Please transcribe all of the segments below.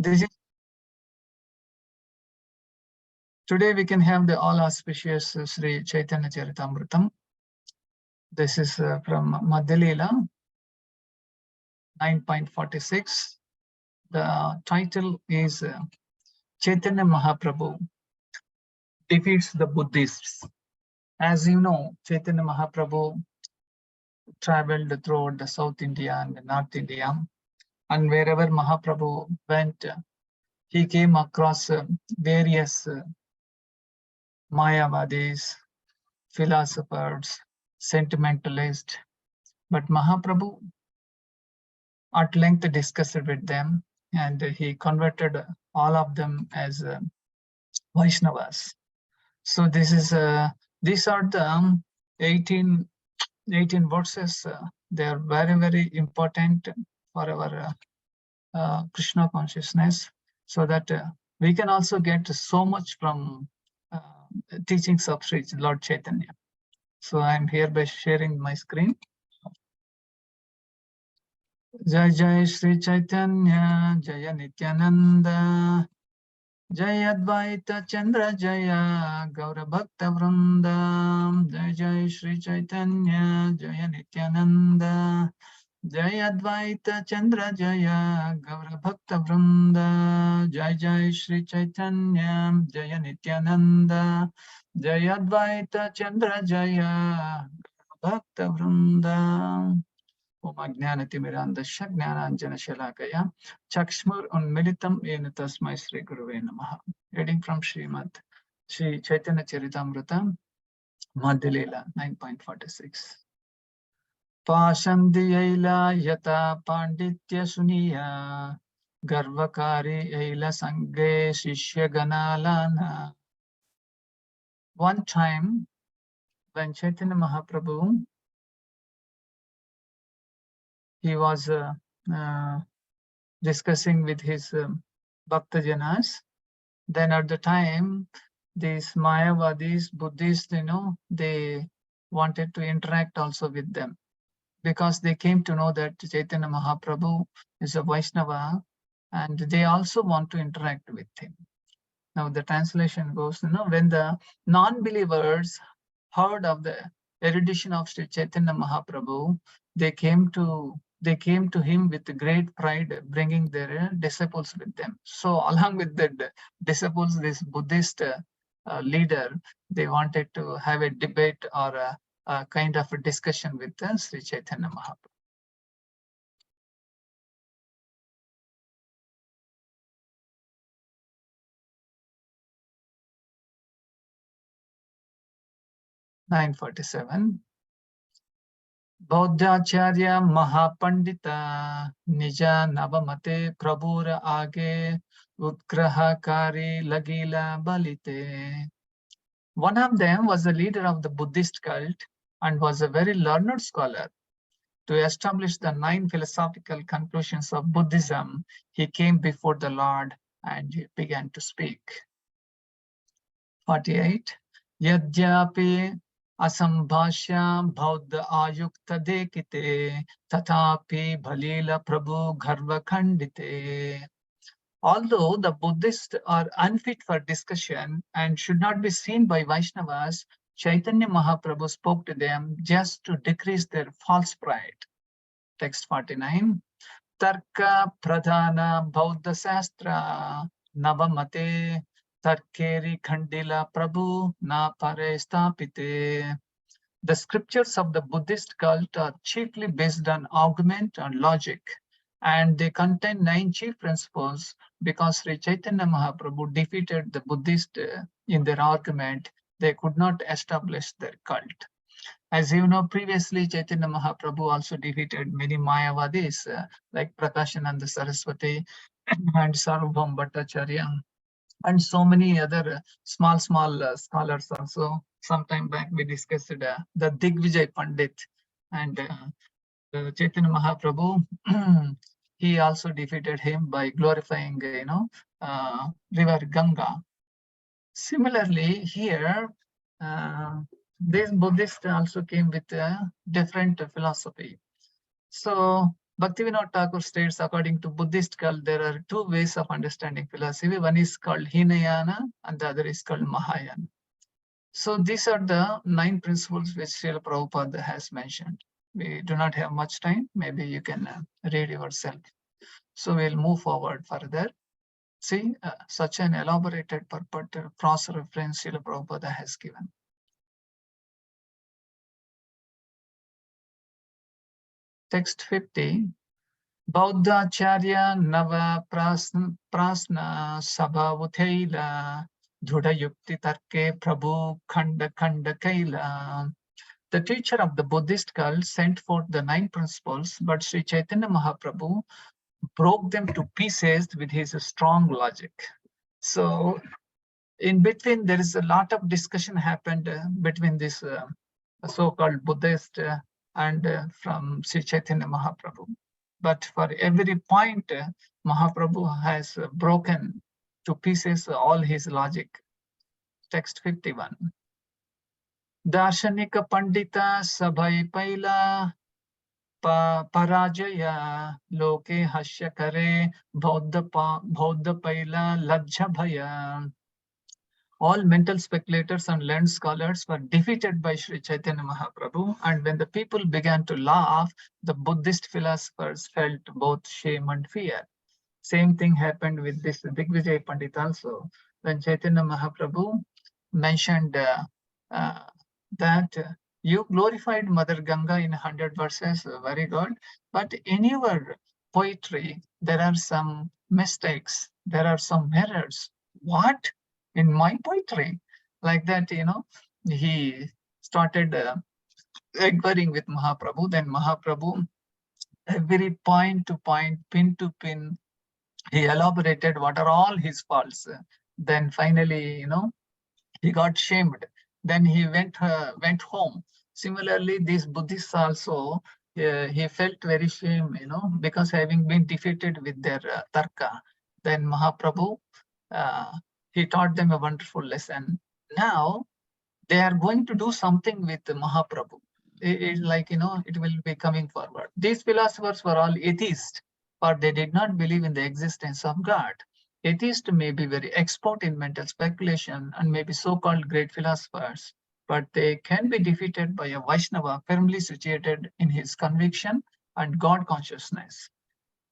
This is today we can have the all auspicious Sri Chaitanya Charitamrita. This is from Madhulila 9.46. The title is Chaitanya Mahaprabhu defeats the Buddhists. As you know, Chaitanya Mahaprabhu traveled throughout the South India and North India, and wherever Mahaprabhu went, he came across various Mayavadis, philosophers, sentimentalists, but Mahaprabhu at length discussed with them, and he converted all of them as Vaishnavas. So this is these are the 18 verses. They are very, very important for our Krishna consciousness, so that we can also get so much from teachings of Sri Lord Chaitanya. So I am hereby sharing my screen. Jai Jai Sri Chaitanya, Jaya Nityananda, Jai Advaita Chandra Jaya, Gaura Bhakta Vrindam, Jai Jai Sri Chaitanya, Jaya Nityananda, Jai Advaita Chandra Jaya, Gaura Bhakta Vrinda, Jai Jai Sri Chaitanya, Jaya Nityananda, Jai Advaita Chandra Jaya, Gaura Bhakta Vrinda. Om Ajnanatimirandasya Jnananjana Shalakaya Chakshmur Unmilitam Yena Tasmai Sri Guruve Namaha. Reading from Srimad Sri Chaitanya Charitamrita, Madhulila 9.46. Pashandi Aila Yata Panditya Suniya Garvakari Aila Sanghe Shishya Ganalana. One time, when Chaitanya Mahaprabhu he was discussing with his Bhaktajanas, then at the time, these Mayavadis, Buddhists, they wanted to interact also with them, because they came to know that Chaitanya Mahaprabhu is a Vaishnava, and they also want to interact with him. Now the translation goes, when the non-believers heard of the erudition of Sri Chaitanya Mahaprabhu, they came to him with great pride, bringing their disciples with them. So along with the disciples, this Buddhist leader, they wanted to have a debate or a kind of a discussion with Sri Chaitanya Mahaprabhu. (947). Bodhacharya Mahapandita Nija Navamate Prabhura Age Utgrahakari Lagila Balite. One of them was the leader of the Buddhist cult and was a very learned scholar. To establish the 9 philosophical conclusions of Buddhism, he came before the Lord and he began to speak. 48. Yadyapi Asambhashya Bauddha Ayukta Dekite Tatapi Bhalila Prabhu Gharva Khandite. Although the Buddhists are unfit for discussion and should not be seen by Vaishnavas, Chaitanya Mahaprabhu spoke to them just to decrease their false pride. Text 49. Tarka Pradhana Bauddha Sastra Navamate Tarkeri Khandila Prabhu Na Pare Stapite. The scriptures of the Buddhist cult are chiefly based on argument and logic, and they contain 9 chief principles, because Sri Chaitanya Mahaprabhu defeated the Buddhists in their argument. They could not establish their cult. As you know, previously Chaitanya Mahaprabhu also defeated many Mayavadis like Prakashananda Saraswati and Sarvabhaum Bhattacharya, and so many other small scholars also. Sometime back we discussed the Digvijay Pandit, and Chaitanya Mahaprabhu he also defeated him by glorifying river Ganga. Similarly here these Buddhists also came with a different philosophy. So Bhaktivinoda Thakur states, according to Buddhist cult, there are two ways of understanding philosophy. One is called Hinayana and the other is called Mahayana. So these are the 9 principles which Srila Prabhupada has mentioned. We do not have much time. Maybe you can read yourself. So we'll move forward further. See, such an elaborated purport cross-reference Srila Prabhupada has given. Text 50. Bauddhacharya Nava Prasna Sabhavutheila Dhudha Yukti Tarke Prabhu Khanda Khanda Kaila. The teacher of the Buddhist cult sent forth the 9 principles, but Sri Chaitanya Mahaprabhu broke them to pieces with his strong logic. So in between, there is a lot of discussion happened between this so-called Buddhist and from Sri Chaitanya Mahaprabhu. But for every point, Mahaprabhu has broken to pieces all his logic. Text 51. Darshanika Pandita Sabhai Paila Parajaya Loke Hashya Kare Bauddha Paila Lajja Bhaya. All mental speculators and learned scholars were defeated by Sri Chaitanya Mahaprabhu, and when the people began to laugh, the Buddhist philosophers felt both shame and fear. Same thing happened with this Digvijay Pandit also. When Chaitanya Mahaprabhu mentioned that you glorified Mother Ganga in 100 verses, very good, but in your poetry, there are some mistakes, there are some errors. What? In my poetry? Like that, he started inquiring with Mahaprabhu. Then Mahaprabhu, every point to point, pin to pin, he elaborated what are all his faults. Then finally, he got shamed. Then he went home. Similarly, these Buddhists also, he felt very shame, because having been defeated with their tarka. Then Mahaprabhu, uh, he taught them a wonderful lesson. Now they are going to do something with Mahaprabhu. It's like, it will be coming forward. These philosophers were all atheists, but they did not believe in the existence of God. Atheists may be very expert in mental speculation and may be so-called great philosophers, but they can be defeated by a Vaishnava firmly situated in his conviction and God consciousness.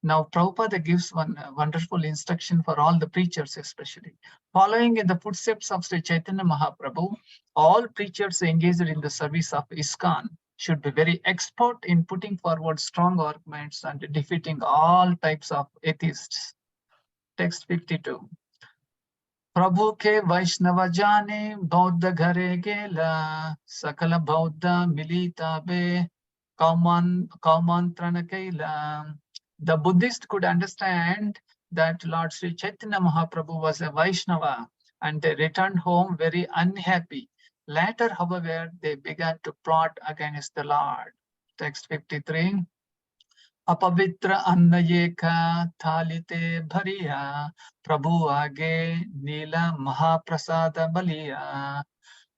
Now, Prabhupada gives one wonderful instruction for all the preachers, especially. Following in the footsteps of Sri Chaitanya Mahaprabhu, all preachers engaged in the service of ISKCON should be very expert in putting forward strong arguments and defeating all types of atheists. Text 52. प्रभु के वैष्णव जाने बौद्ध घरे गेला सकल बौद्ध मिलिता बे कौमंत्रण कैला. The Buddhist could understand that Lord Sri Chaitanya Mahaprabhu was a Vaishnava and they returned home very unhappy. Later, however, they began to plot against the Lord. Text 53. अपवित्र अन्न ये का थालिते भरिया प्रभु आगे नीला महाप्रसाद Ballia.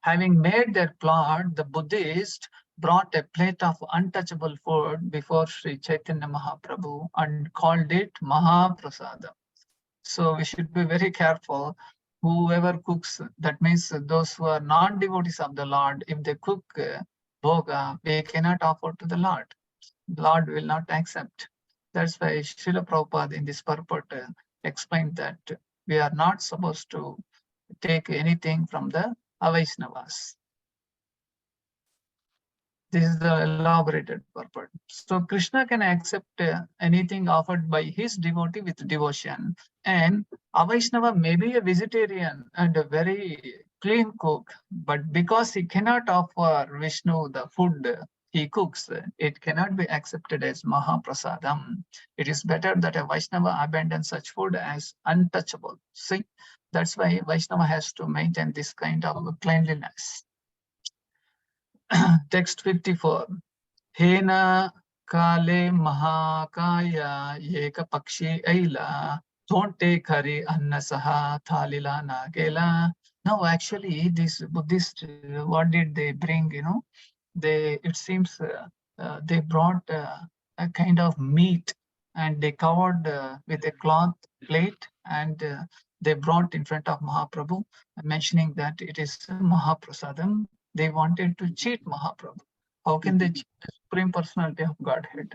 Having made their plot, the Buddhists brought a plate of untouchable food before Sri Chaitanya Mahaprabhu and called it Mahaprasadam. So we should be very careful. Whoever cooks, that means those who are non-devotees of the Lord, if they cook bhoga, we cannot offer to the Lord. Lord will not accept. That's why Srila Prabhupada in this purport explained that we are not supposed to take anything from the Avaishnavas. This is the elaborated purport. So Krishna can accept anything offered by his devotee with devotion. And Avaishnava may be a vegetarian and a very clean cook, but because he cannot offer Vishnu the food he cooks, it cannot be accepted as Mahaprasadam. It is better that a Vaishnava abandon such food as untouchable. See, that's why Vaishnava has to maintain this kind of cleanliness. Text 54. Hena kale mahakaya yeka pakshi aila tonte khari annasaha thalila nagela. Now, actually, this Buddhist, what did they bring? It seems they brought a kind of meat, and they covered with a cloth plate, and they brought in front of Mahaprabhu, mentioning that it is Mahaprasadam. They wanted to cheat Mahaprabhu. How can they cheat the Supreme Personality of Godhead?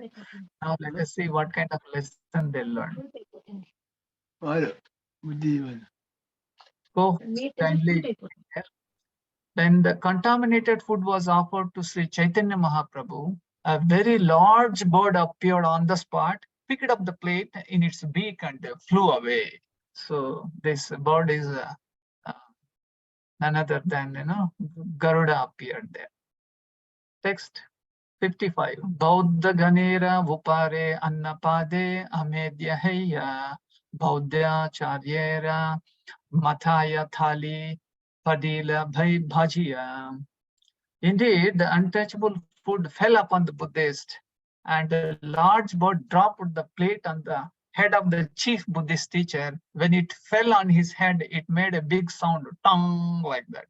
Now let us see what kind of lesson they learned. Go kindly. When the contaminated food was offered to Sri Chaitanya Mahaprabhu, a very large bird appeared on the spot, picked up the plate in its beak and flew away. So this bird is none other than, Garuda appeared there. Text 55. Bauddha Ganera Vupare Annapade Amedya Heya Bauddha Charyera Mathaya Thali Padila Bhajiya. Indeed, the untouchable food fell upon the Buddhist, and a large bird dropped the plate on the head of the chief Buddhist teacher. When it fell on his head, it made a big sound, tong, like that.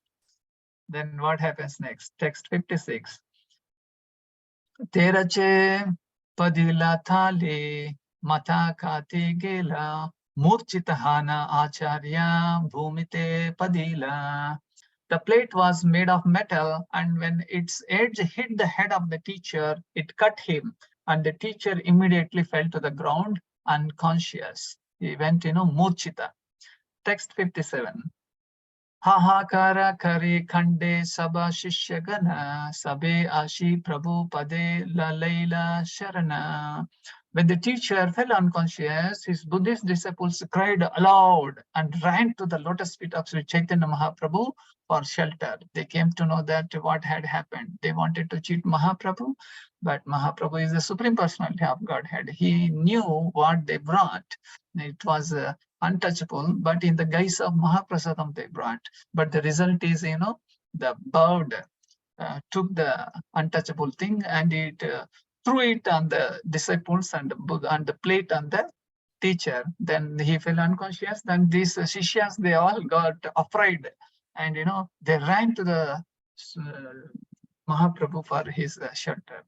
Then what happens next? Text 56. Terache padila thali mata kati gela murchitahana acharya bhumite padila. The plate was made of metal, and when its edge hit the head of the teacher, it cut him, and the teacher immediately fell to the ground unconscious. He went, murchita. Text 57. Hahakara kare khande saba shishya gana sabe ashi prabhu pade la leila sharana. When the teacher fell unconscious, his Buddhist disciples cried aloud and ran to the lotus feet of Sri Chaitanya Mahaprabhu for shelter. They came to know that what had happened. They wanted to cheat Mahaprabhu, but Mahaprabhu is the Supreme Personality of Godhead. He knew what they brought. It was untouchable, but in the guise of Mahaprasadam they brought. But the result is, the bird took the untouchable thing and it threw it on the disciples and the plate on the teacher. Then he fell unconscious. Then these Shishyas, they all got afraid, and they ran to the Mahaprabhu for his shelter.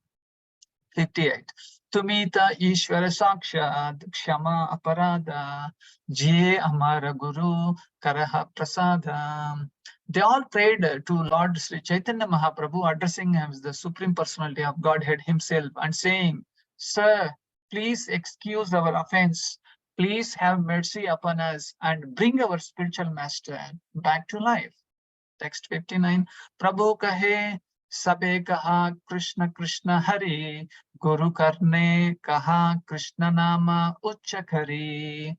58. Tumita Ishvara Sakshad Kshama Aparada Jiye Amara Guru Karaha Prasada. They all prayed to Lord Sri Chaitanya Mahaprabhu, addressing him as the Supreme Personality of Godhead himself and saying, Sir, please excuse our offense. Please have mercy upon us and bring our spiritual master back to life. Text 59. Prabhu kahe sabe kaha Krishna Krishna Hari Guru karne kaha Krishna nama uchchakari.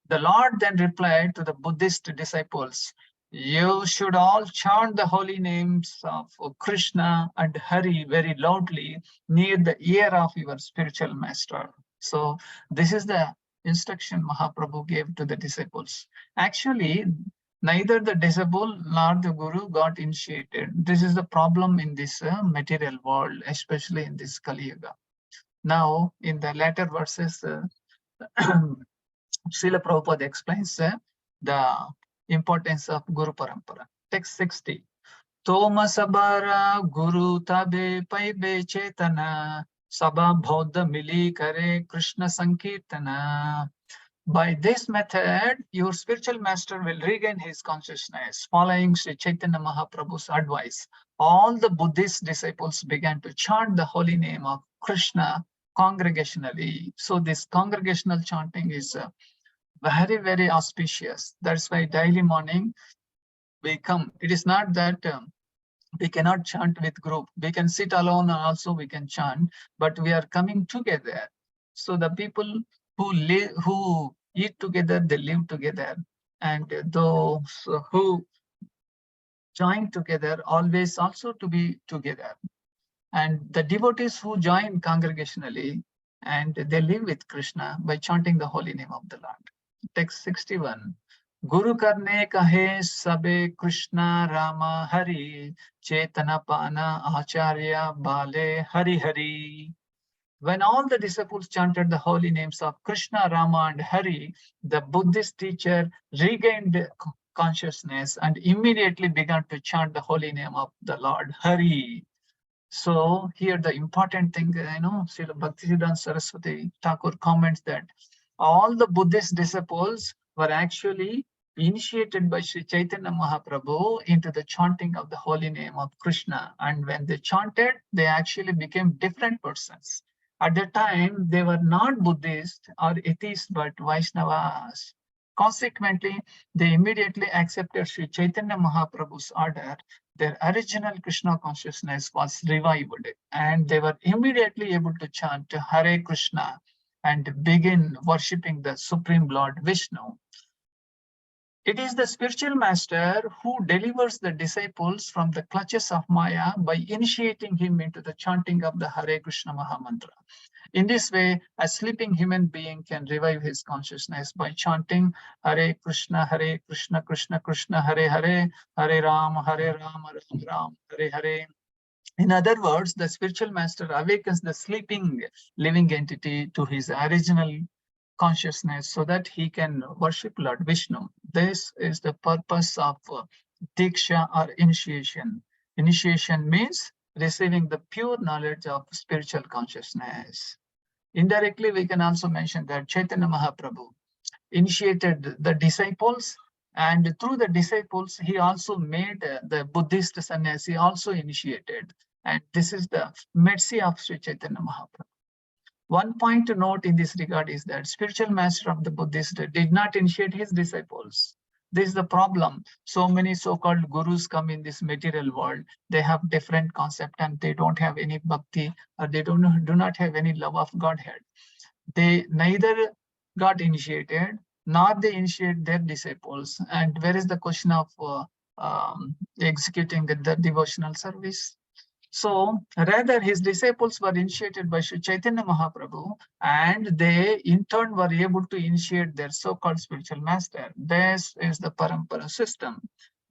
The Lord then replied to the Buddhist disciples, you should all chant the holy names of Krishna and Hari very loudly near the ear of your spiritual master. So this is the instruction Mahaprabhu gave to the disciples. Actually, neither the disciple nor the guru got initiated. This is the problem in this material world, especially in this Kali Yuga. Now, in the latter verses, Srila Prabhupada explains the importance of Guru Parampara. Text 60. Toma sabara guru tabe paibe chetana sabha bauddha mili kare Krishna sankirtana. By this method, your spiritual master will regain his consciousness. Following Sri Chaitanya Mahaprabhu's advice, all the Buddhist disciples began to chant the holy name of Krishna congregationally. So this congregational chanting is very, very auspicious. That's why daily morning we come. It is not that we cannot chant with group. We can sit alone and also we can chant, but we are coming together. So the people who eat together, they live together. And those who join together always also to be together. And the devotees who join congregationally and they live with Krishna by chanting the holy name of the Lord. Text 61. Guru karne kahe sabe Krishna Rama Hari Chetana Pana Acharya Bale Hari Hari. When all the disciples chanted the holy names of Krishna, Rama, and Hari, the Buddhist teacher regained consciousness and immediately began to chant the holy name of the Lord Hari. So here the important thing, Srila Bhaktisiddhanta Saraswati Thakur comments that all the Buddhist disciples were actually initiated by Sri Chaitanya Mahaprabhu into the chanting of the holy name of Krishna. And when they chanted, they actually became different persons. At the time, they were not Buddhist or atheists, but Vaishnavas. Consequently, they immediately accepted Sri Chaitanya Mahaprabhu's order. Their original Krishna consciousness was revived, and they were immediately able to chant Hare Krishna and begin worshipping the Supreme Lord Vishnu. It is the spiritual master who delivers the disciples from the clutches of Maya by initiating him into the chanting of the Hare Krishna Mahamantra. In this way, a sleeping human being can revive his consciousness by chanting Hare Krishna, Krishna Krishna, Hare Hare, Hare Ram, Ram Ram, Hare Hare. In other words, the spiritual master awakens the sleeping living entity to his original consciousness so that he can worship Lord Vishnu. This is the purpose of Diksha or initiation. Initiation means receiving the pure knowledge of spiritual consciousness. Indirectly, we can also mention that Chaitanya Mahaprabhu initiated the disciples, and through the disciples, he also made the Buddhist sannyasi also initiated. And this is the mercy of Sri Chaitanya Mahaprabhu. One point to note in this regard is that spiritual master of the Buddhist did not initiate his disciples. This is the problem. So many so-called gurus come in this material world. They have different concept and they don't have any bhakti, or they do not have any love of Godhead. They neither got initiated nor they initiate their disciples. And where is the question of executing the devotional service? So rather, his disciples were initiated by Sri Chaitanya Mahaprabhu, and they in turn were able to initiate their so-called spiritual master. This is the Parampara system.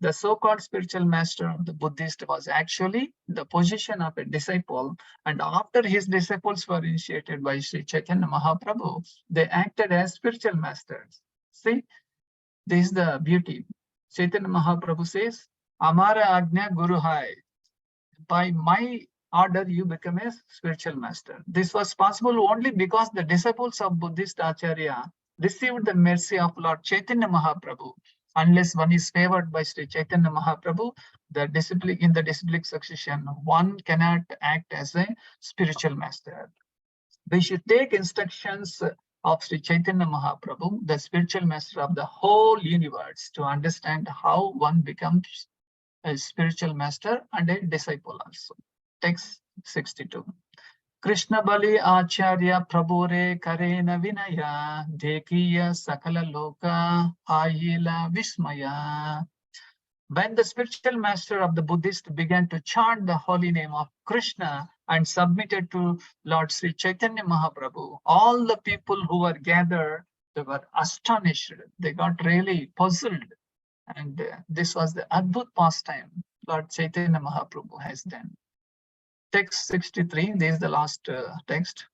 The so-called spiritual master of the Buddhist was actually the position of a disciple, and after his disciples were initiated by Sri Chaitanya Mahaprabhu, they acted as spiritual masters. See, this is the beauty. Chaitanya Mahaprabhu says, Amara Agnya Guru Hai. By my order, you become a spiritual master. This was possible only because the disciples of Buddhist Acharya received the mercy of Lord Chaitanya Mahaprabhu. Unless one is favored by Sri Chaitanya Mahaprabhu, in the disciplic succession, one cannot act as a spiritual master. We should take instructions of Sri Chaitanya Mahaprabhu, the spiritual master of the whole universe, to understand how one becomes a spiritual master and a disciple also. Text 62. Krishna Bali Acharya Prabhure Karena Vinaya Dekiya Sakala Loka Ayila Vismaya. When the spiritual master of the Buddhist began to chant the holy name of Krishna and submitted to Lord Sri Chaitanya Mahaprabhu, all the people who were gathered, they were astonished. They got really puzzled. And this was the Adbhut pastime Lord Chaitanya Mahaprabhu has done. Text 63, this is the last text.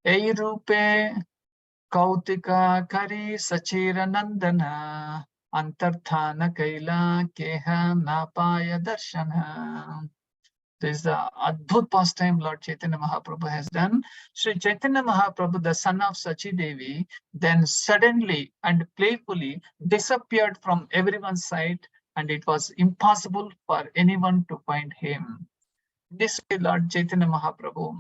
Ei rupe kautika kari sachira nandana antarthana kaila keha napaya darshana. This is the Adbhut pastime Lord Chaitanya Mahaprabhu has done. Sri Chaitanya Mahaprabhu, the son of Sachi Devi, then suddenly and playfully disappeared from everyone's sight, and it was impossible for anyone to find him. This way, Lord Chaitanya Mahaprabhu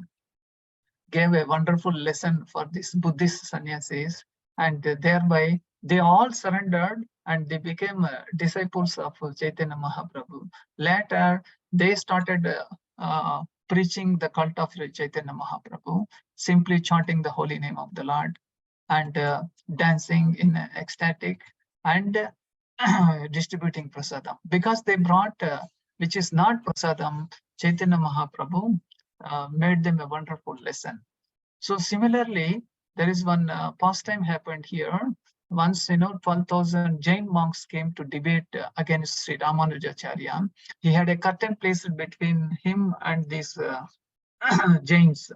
gave a wonderful lesson for these Buddhist sannyasis, and thereby they all surrendered and they became disciples of Chaitanya Mahaprabhu. Later, they started preaching the cult of Chaitanya Mahaprabhu, simply chanting the holy name of the Lord and dancing in ecstatic and distributing prasadam. Because they brought, which is not prasadam, Chaitanya Mahaprabhu made them a wonderful lesson. So similarly, there is one pastime happened here. Once, 12,000 Jain monks came to debate against Sri Ramanujacharya. He had a curtain placed between him and these Jains.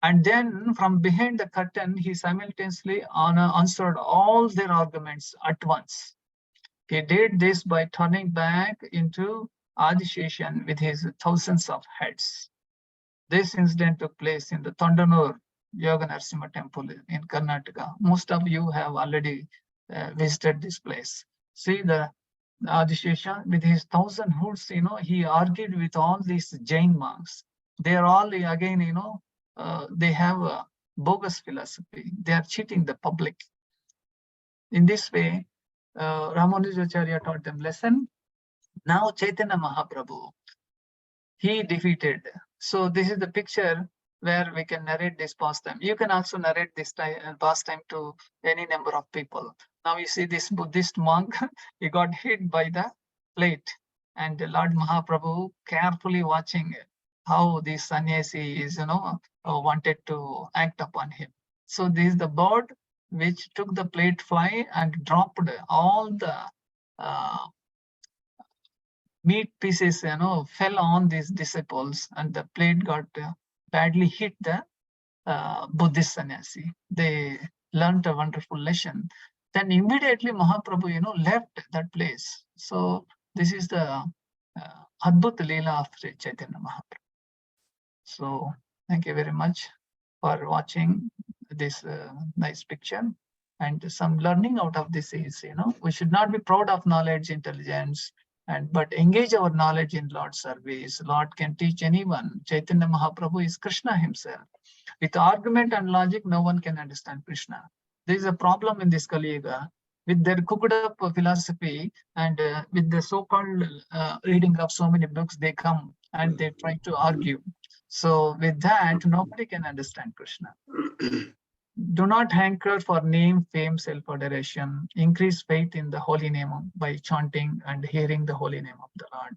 And then from behind the curtain, he simultaneously answered all their arguments at once. He did this by turning back into Adisheshan with his thousands of heads. This incident took place in the Tondanur Yoga Narasimha temple in Karnataka. Most of you have already visited this place. See the Adishesha with his 1,000 hoods, he argued with all these Jain monks. They are all, again, they have a bogus philosophy. They are cheating the public. In this way, Ramanujacharya taught them lesson. Now Chaitanya Mahaprabhu, he defeated. So this is the picture where we can narrate this pastime. You can also narrate this pastime to any number of people. Now you see this Buddhist monk, he got hit by the plate, and Lord Mahaprabhu carefully watching how this sannyasi is, wanted to act upon him. So this is the bird which took the plate fly and dropped all the meat pieces, fell on these disciples, and the plate got badly hit the Buddhist sannyasi. They learned a wonderful lesson. Then immediately Mahaprabhu, left that place. So this is the Adbhut Leela of Chaitanya Mahaprabhu. So thank you very much for watching this nice picture. And some learning out of this is, we should not be proud of knowledge, intelligence, but engage our knowledge in Lord's service. Lord can teach anyone. Chaitanya Mahaprabhu is Krishna himself. With argument and logic, no one can understand Krishna. There is a problem in this Kali Yuga with their cooked up philosophy, and with the so-called reading of so many books, they come and they try to argue. So with that, nobody can understand Krishna. Do not hanker for name, fame, self-adoration. Increase faith in the holy name by chanting and hearing the holy name of the Lord.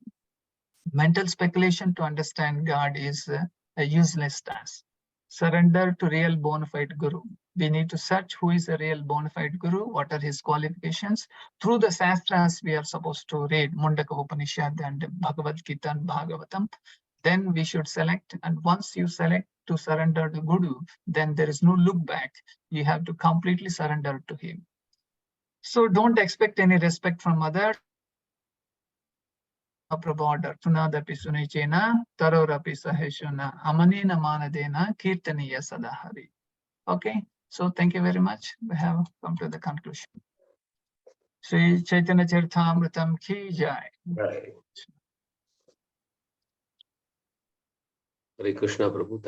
Mental speculation to understand God is a useless task. Surrender to real bona fide Guru. We need to search who is a real bona fide Guru, what are his qualifications. Through the Shastras, we are supposed to read Mundaka Upanishad and Bhagavad Gita and Bhagavatam. Then we should select, and once you select to surrender to Guru, then there is no look back. You have to completely surrender to him. So don't expect any respect from others. Order Tunadapi Sunichena, Tarorapi Saheshuna, Amanina Manadena, Kirtaniya Sadahari. Okay, so thank you very much. We have come to the conclusion. Sri Chaitanya Charitamritam ki jai. Right. Hare Krishna Prabhu.